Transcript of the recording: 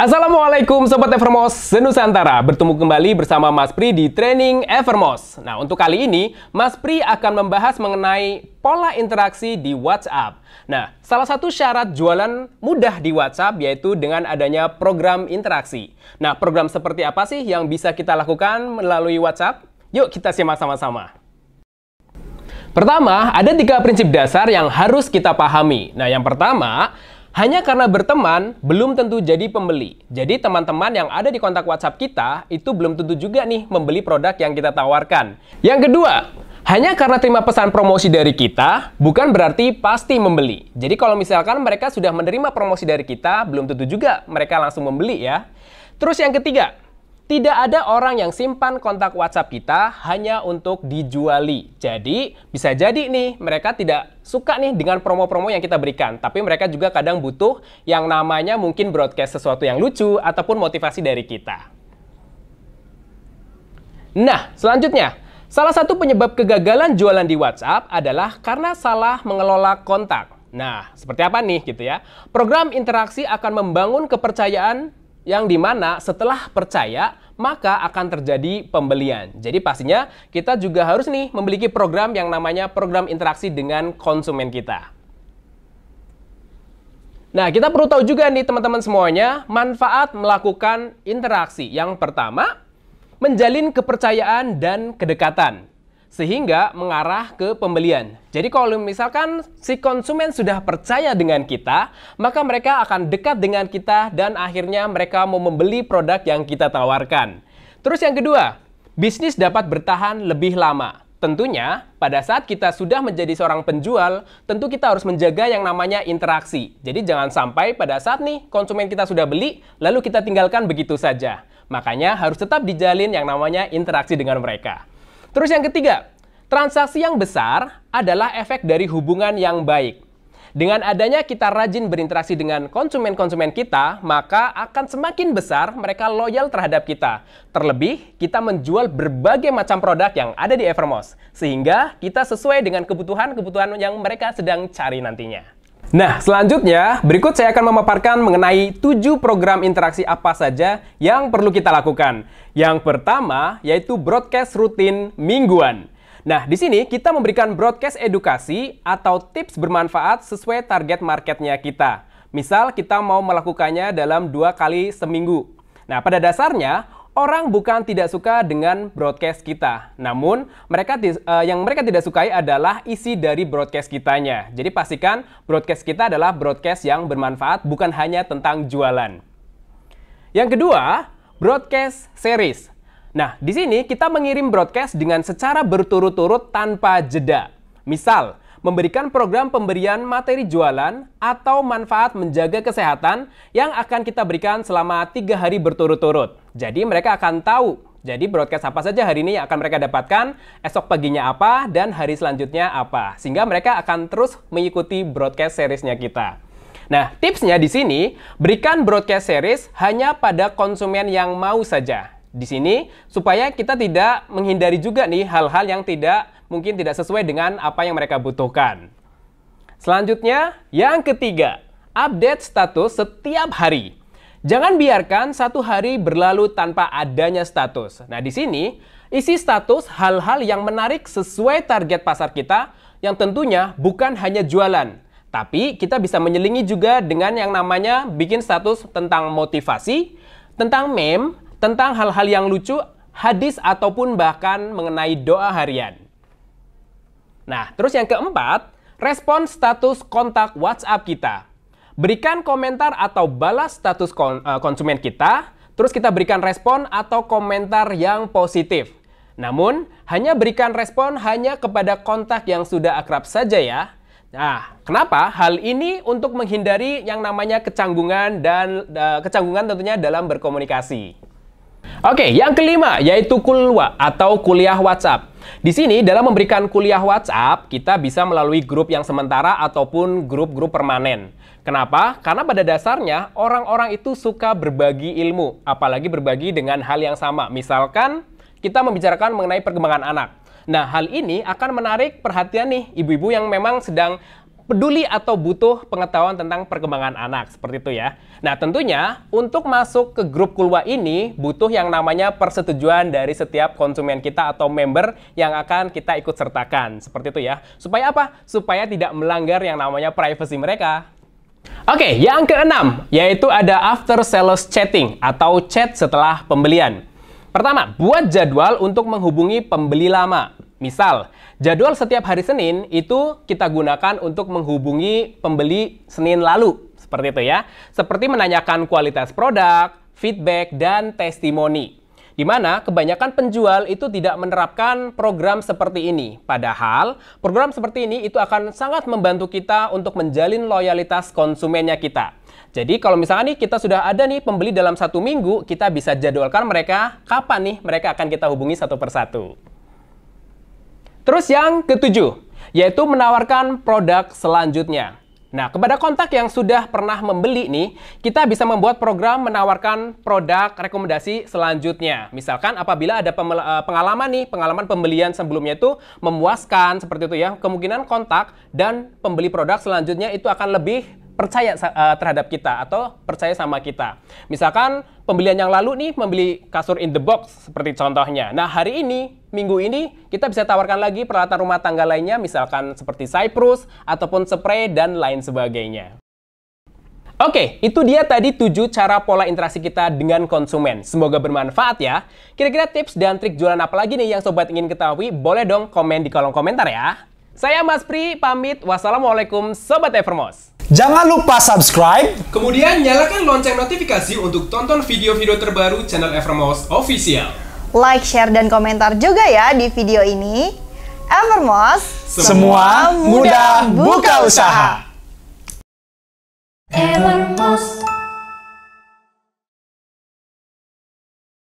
Assalamualaikum Sobat Evermost Senusantara. Bertemu kembali bersama Mas Pri di Training Evermost. Nah, untuk kali ini Mas Pri akan membahas mengenai pola interaksi di WhatsApp. Nah, salah satu syarat jualan mudah di WhatsApp yaitu dengan adanya program interaksi. Nah, program seperti apa sih yang bisa kita lakukan melalui WhatsApp? Yuk kita simak sama-sama. Pertama, ada 3 prinsip dasar yang harus kita pahami. Nah, yang pertama, hanya karena berteman, belum tentu jadi pembeli. Jadi teman-teman yang ada di kontak WhatsApp kita, itu belum tentu juga nih membeli produk yang kita tawarkan. Yang kedua, hanya karena terima pesan promosi dari kita, bukan berarti pasti membeli. Jadi kalau misalkan mereka sudah menerima promosi dari kita, belum tentu juga mereka langsung membeli ya. Terus yang ketiga, tidak ada orang yang simpan kontak WhatsApp kita hanya untuk dijuali. Jadi, bisa jadi nih, mereka tidak suka nih dengan promo-promo yang kita berikan. Tapi mereka juga kadang butuh yang namanya mungkin broadcast sesuatu yang lucu ataupun motivasi dari kita. Nah, selanjutnya, salah satu penyebab kegagalan jualan di WhatsApp adalah karena salah mengelola kontak. Nah, seperti apa nih gitu ya? Program interaksi akan membangun kepercayaan yang dimana setelah percaya, maka akan terjadi pembelian. Jadi pastinya kita juga harus nih memiliki program yang namanya program interaksi dengan konsumen kita. Nah, kita perlu tahu juga nih teman-teman semuanya, manfaat melakukan interaksi. Yang pertama, menjalin kepercayaan dan kedekatan, sehingga mengarah ke pembelian. Jadi kalau misalkan si konsumen sudah percaya dengan kita, maka mereka akan dekat dengan kita dan akhirnya mereka mau membeli produk yang kita tawarkan. Terus yang kedua, bisnis dapat bertahan lebih lama. Tentunya pada saat kita sudah menjadi seorang penjual, tentu kita harus menjaga yang namanya interaksi. Jadi jangan sampai pada saat nih konsumen kita sudah beli, lalu kita tinggalkan begitu saja. Makanya harus tetap dijalin yang namanya interaksi dengan mereka. Terus yang ketiga, transaksi yang besar adalah efek dari hubungan yang baik. Dengan adanya kita rajin berinteraksi dengan konsumen-konsumen kita, maka akan semakin besar mereka loyal terhadap kita. Terlebih, kita menjual berbagai macam produk yang ada di Evermost, sehingga kita sesuai dengan kebutuhan-kebutuhan yang mereka sedang cari nantinya. Nah, selanjutnya, berikut saya akan memaparkan mengenai 7 program interaksi apa saja yang perlu kita lakukan. Yang pertama, yaitu broadcast rutin mingguan. Nah, di sini kita memberikan broadcast edukasi atau tips bermanfaat sesuai target marketnya kita. Misal, kita mau melakukannya dalam 2 kali seminggu. Nah, pada dasarnya, orang bukan tidak suka dengan broadcast kita. Namun, yang mereka tidak sukai adalah isi dari broadcast kitanya. Jadi, pastikan broadcast kita adalah broadcast yang bermanfaat, bukan hanya tentang jualan. Yang kedua, broadcast series. Nah, di sini kita mengirim broadcast dengan secara berturut-turut tanpa jeda. Misal, memberikan program pemberian materi jualan atau manfaat menjaga kesehatan yang akan kita berikan selama 3 hari berturut-turut. Jadi mereka akan tahu, jadi broadcast apa saja hari ini yang akan mereka dapatkan, esok paginya apa, dan hari selanjutnya apa. Sehingga mereka akan terus mengikuti broadcast seriesnya kita. Nah, tipsnya di sini, berikan broadcast series hanya pada konsumen yang mau saja. Di sini, supaya kita tidak menghindari juga nih hal-hal yang mungkin tidak sesuai dengan apa yang mereka butuhkan. Selanjutnya, yang ketiga, update status setiap hari. Jangan biarkan 1 hari berlalu tanpa adanya status. Nah, di sini, isi status hal-hal yang menarik sesuai target pasar kita, yang tentunya bukan hanya jualan. Tapi kita bisa menyelingi juga dengan yang namanya bikin status tentang motivasi, tentang meme, tentang hal-hal yang lucu, hadis, ataupun bahkan mengenai doa harian. Nah, terus yang keempat, respon status kontak WhatsApp kita. Berikan komentar atau balas status konsumen kita, terus kita berikan respon atau komentar yang positif. Namun, hanya berikan respon hanya kepada kontak yang sudah akrab saja ya. Nah, kenapa? Hal ini untuk menghindari yang namanya kecanggungan dan kecanggungan tentunya dalam berkomunikasi. Oke, yang kelima yaitu kulwa atau kuliah WhatsApp. Di sini dalam memberikan kuliah WhatsApp, kita bisa melalui grup yang sementara ataupun grup-grup permanen. Kenapa? Karena pada dasarnya orang-orang itu suka berbagi ilmu, apalagi berbagi dengan hal yang sama. Misalkan kita membicarakan mengenai perkembangan anak. Nah, hal ini akan menarik perhatian nih ibu-ibu yang memang sedang peduli atau butuh pengetahuan tentang perkembangan anak, seperti itu ya. Nah, tentunya untuk masuk ke grup Kulwa ini butuh yang namanya persetujuan dari setiap konsumen kita atau member yang akan kita ikut sertakan, seperti itu ya. Supaya apa? Supaya tidak melanggar yang namanya privasi mereka. Oke, yang keenam, yaitu ada after sales chatting atau chat setelah pembelian. Pertama, buat jadwal untuk menghubungi pembeli lama. Misal, jadwal setiap hari Senin itu kita gunakan untuk menghubungi pembeli Senin lalu. Seperti itu ya. Seperti menanyakan kualitas produk, feedback, dan testimoni. Di mana kebanyakan penjual itu tidak menerapkan program seperti ini. Padahal, program seperti ini itu akan sangat membantu kita untuk menjalin loyalitas konsumennya kita. Jadi kalau misalnya nih kita sudah ada nih pembeli dalam 1 minggu, kita bisa jadwalkan mereka kapan nih mereka akan kita hubungi satu persatu. Terus yang ketujuh, yaitu menawarkan produk selanjutnya. Nah, kepada kontak yang sudah pernah membeli nih, kita bisa membuat program menawarkan produk rekomendasi selanjutnya. Misalkan apabila ada pengalaman pembelian sebelumnya itu memuaskan, seperti itu ya, kemungkinan kontak dan pembeli produk selanjutnya itu akan lebih percaya terhadap kita atau percaya sama kita. Misalkan pembelian yang lalu nih membeli kasur in the box seperti contohnya. Nah, hari ini, minggu ini kita bisa tawarkan lagi peralatan rumah tangga lainnya, misalkan seperti Cyprus ataupun spray dan lain sebagainya. Oke, itu dia tadi 7 cara pola interaksi kita dengan konsumen. Semoga bermanfaat ya. Kira-kira tips dan trik jualan apa lagi nih yang sobat ingin ketahui? Boleh dong komen di kolom komentar ya. Saya Mas Pri, pamit. Wassalamualaikum Sobat Evermost. Jangan lupa subscribe, kemudian nyalakan lonceng notifikasi untuk tonton video-video terbaru channel Evermost Official. Like, share, dan komentar juga ya di video ini. Evermost, semua mudah buka usaha. Evermost.